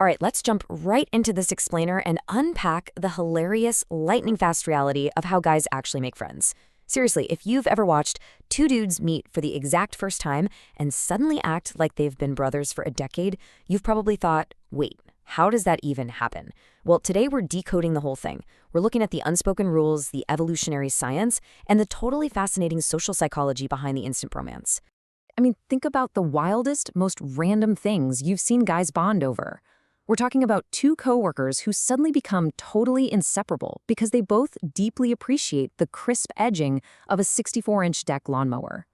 All right, let's jump right into this explainer and unpack the hilarious, lightning-fast reality of how guys actually make friends. Seriously, if you've ever watched two dudes meet for the exact first time and suddenly act like they've been brothers for a decade, you've probably thought, wait, how does that even happen? Well, today we're decoding the whole thing. We're looking at the unspoken rules, the evolutionary science, and the totally fascinating social psychology behind the instant bromance. I mean, think about the wildest, most random things you've seen guys bond over. We're talking about two coworkers who suddenly become totally inseparable because they both deeply appreciate the crisp edging of a 64-inch deck lawnmower.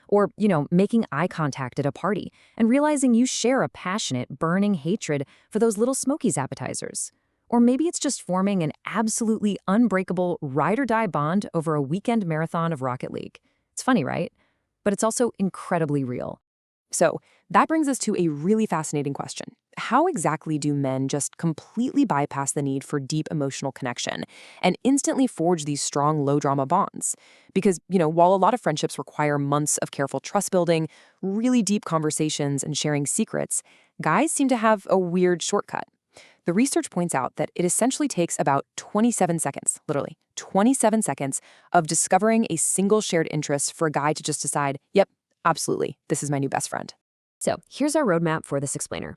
Or, making eye contact at a party and realizing you share a passionate, burning hatred for those little Smokies appetizers. Or maybe it's just forming an absolutely unbreakable ride-or-die bond over a weekend marathon of Rocket League. It's funny, right? But it's also incredibly real. So that brings us to a really fascinating question. How exactly do men just completely bypass the need for deep emotional connection and instantly forge these strong, low-drama bonds? Because, while a lot of friendships require months of careful trust building, really deep conversations, and sharing secrets, guys seem to have a weird shortcut. The research points out that it essentially takes about 27 seconds, literally 27 seconds, of discovering a single shared interest for a guy to just decide, yep, absolutely, this is my new best friend. So here's our roadmap for this explainer.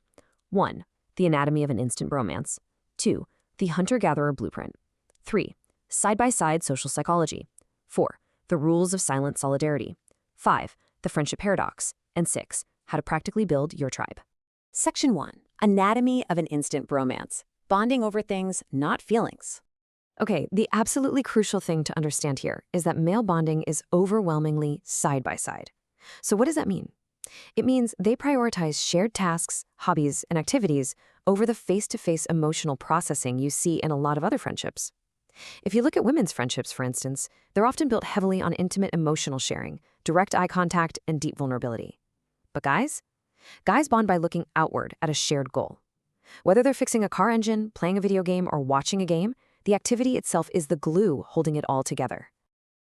1. The anatomy of an instant bromance. 2. The hunter-gatherer blueprint. 3. Side-by-side social psychology. 4. The rules of silent solidarity. 5. The friendship paradox. And 6. How to practically build your tribe. Section 1. Anatomy of an instant bromance. Bonding over things, not feelings. Okay, the absolutely crucial thing to understand here is that male bonding is overwhelmingly side-by-side. So what does that mean? It means they prioritize shared tasks, hobbies, and activities over the face-to-face emotional processing you see in a lot of other friendships. If you look at women's friendships, for instance, they're often built heavily on intimate emotional sharing, direct eye contact, and deep vulnerability. But guys? Guys bond by looking outward at a shared goal. Whether they're fixing a car engine, playing a video game, or watching a game, the activity itself is the glue holding it all together.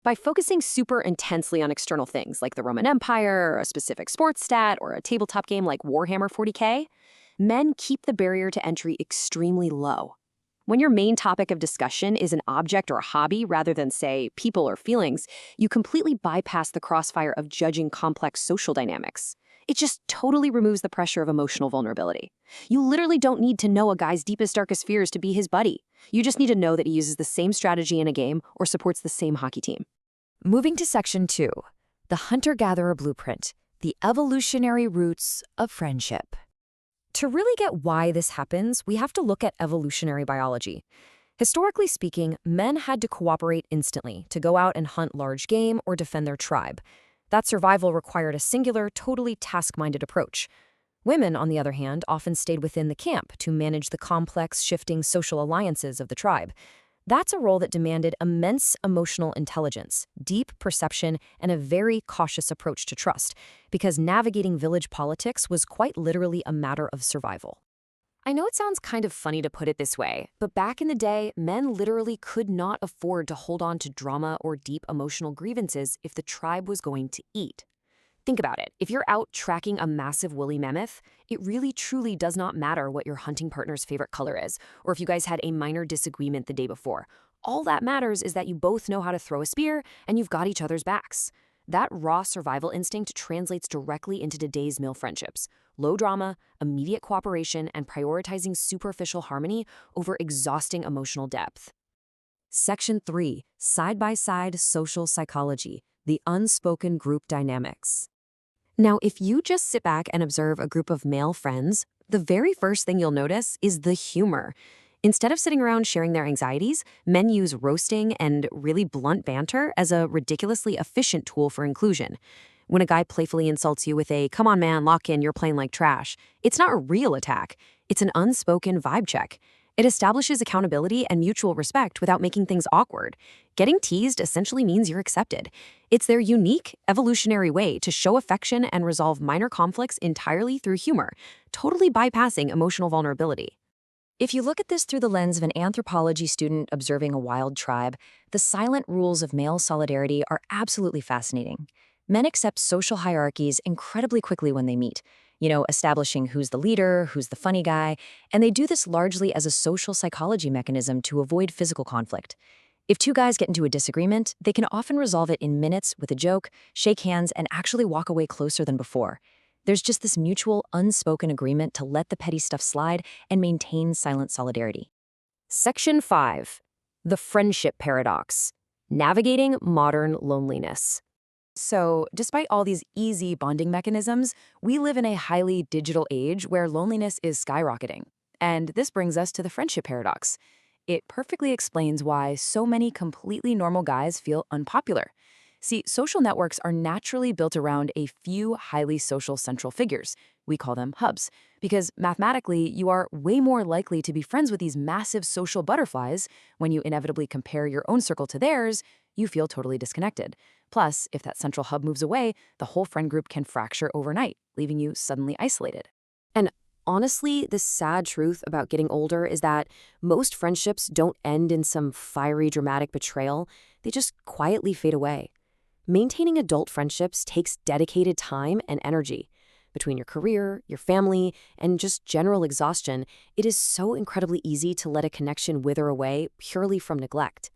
By focusing super intensely on external things like the Roman Empire, or a specific sports stat, or a tabletop game like Warhammer 40K, men keep the barrier to entry extremely low. When your main topic of discussion is an object or a hobby rather than, say, people or feelings, you completely bypass the crossfire of judging complex social dynamics. It just totally removes the pressure of emotional vulnerability. You literally don't need to know a guy's deepest, darkest fears to be his buddy. You just need to know that he uses the same strategy in a game or supports the same hockey team. Moving to Section 2, the hunter-gatherer blueprint, the evolutionary roots of friendship. To really get why this happens, we have to look at evolutionary biology. Historically speaking, men had to cooperate instantly to go out and hunt large game or defend their tribe. That survival required a singular, totally task-minded approach. Women, on the other hand, often stayed within the camp to manage the complex, shifting social alliances of the tribe. That's a role that demanded immense emotional intelligence, deep perception, and a very cautious approach to trust, because navigating village politics was quite literally a matter of survival. I know it sounds kind of funny to put it this way, but back in the day, men literally could not afford to hold on to drama or deep emotional grievances if the tribe was going to eat. Think about it. If you're out tracking a massive woolly mammoth, it really truly does not matter what your hunting partner's favorite color is, or if you guys had a minor disagreement the day before. All that matters is that you both know how to throw a spear and you've got each other's backs. That raw survival instinct translates directly into today's male friendships. Low drama, immediate cooperation, and prioritizing superficial harmony over exhausting emotional depth. Section 3. Side-by-side social psychology, the unspoken group dynamics. Now, if you just sit back and observe a group of male friends, the very first thing you'll notice is the humor. Instead of sitting around sharing their anxieties, men use roasting and really blunt banter as a ridiculously efficient tool for inclusion. When a guy playfully insults you with a, "Come on man, lock in, you're playing like trash," it's not a real attack. It's an unspoken vibe check. It establishes accountability and mutual respect without making things awkward. Getting teased essentially means you're accepted. It's their unique, evolutionary way to show affection and resolve minor conflicts entirely through humor, totally bypassing emotional vulnerability. If you look at this through the lens of an anthropology student observing a wild tribe, the silent rules of male solidarity are absolutely fascinating. Men accept social hierarchies incredibly quickly when they meet. establishing who's the leader, who's the funny guy, and they do this largely as a social psychology mechanism to avoid physical conflict. If two guys get into a disagreement, they can often resolve it in minutes with a joke, shake hands, and actually walk away closer than before. There's just this mutual, unspoken agreement to let the petty stuff slide and maintain silent solidarity. Section 5. The Friendship Paradox. Navigating Modern Loneliness. So, despite all these easy bonding mechanisms, we live in a highly digital age where loneliness is skyrocketing. And this brings us to the friendship paradox. It perfectly explains why so many completely normal guys feel unpopular. See, social networks are naturally built around a few highly social central figures. We call them hubs, because mathematically, you are way more likely to be friends with these massive social butterflies. When you inevitably compare your own circle to theirs, you feel totally disconnected. Plus, if that central hub moves away, the whole friend group can fracture overnight, leaving you suddenly isolated. And honestly, the sad truth about getting older is that most friendships don't end in some fiery, dramatic betrayal. They just quietly fade away. Maintaining adult friendships takes dedicated time and energy. Between your career, your family, and just general exhaustion, it is so incredibly easy to let a connection wither away purely from neglect.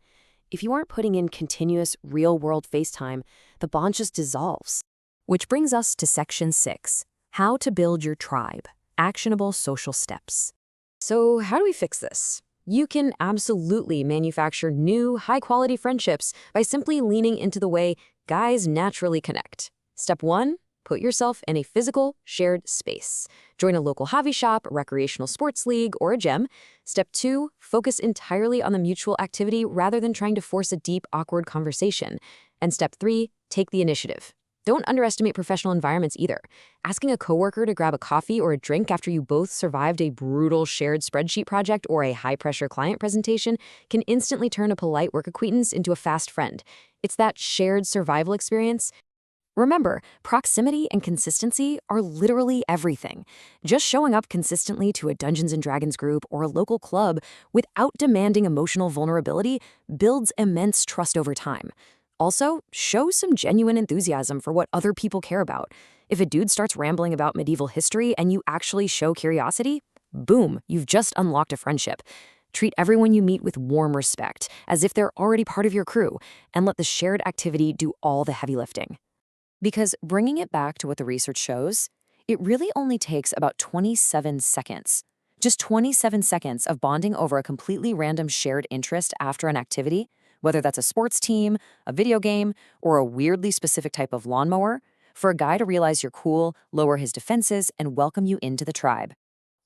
If you aren't putting in continuous, real-world FaceTime, the bond just dissolves. Which brings us to Section 6, How to Build Your Tribe. Actionable social steps. So how do we fix this? You can absolutely manufacture new, high-quality friendships by simply leaning into the way guys naturally connect. Step 1, put yourself in a physical, shared space. Join a local hobby shop, recreational sports league, or a gym. Step 2, focus entirely on the mutual activity rather than trying to force a deep, awkward conversation. And Step 3, take the initiative. Don't underestimate professional environments either. Asking a coworker to grab a coffee or a drink after you both survived a brutal shared spreadsheet project or a high-pressure client presentation can instantly turn a polite work acquaintance into a fast friend. It's that shared survival experience. Remember, proximity and consistency are literally everything. Just showing up consistently to a Dungeons & Dragons group or a local club without demanding emotional vulnerability builds immense trust over time. Also, show some genuine enthusiasm for what other people care about. If a dude starts rambling about medieval history and you actually show curiosity, boom, you've just unlocked a friendship. Treat everyone you meet with warm respect, as if they're already part of your crew, and let the shared activity do all the heavy lifting. Because bringing it back to what the research shows, it really only takes about 27 seconds. Just 27 seconds of bonding over a completely random shared interest after an activity, whether that's a sports team, a video game, or a weirdly specific type of lawnmower, for a guy to realize you're cool, lower his defenses, and welcome you into the tribe.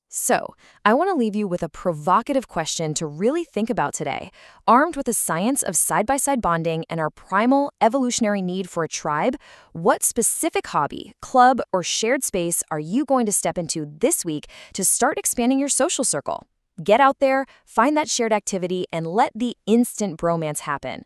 So, I want to leave you with a provocative question to really think about today. Armed with the science of side-by-side bonding and our primal evolutionary need for a tribe, what specific hobby, club, or shared space are you going to step into this week to start expanding your social circle? Get out there, find that shared activity, and let the instant bromance happen.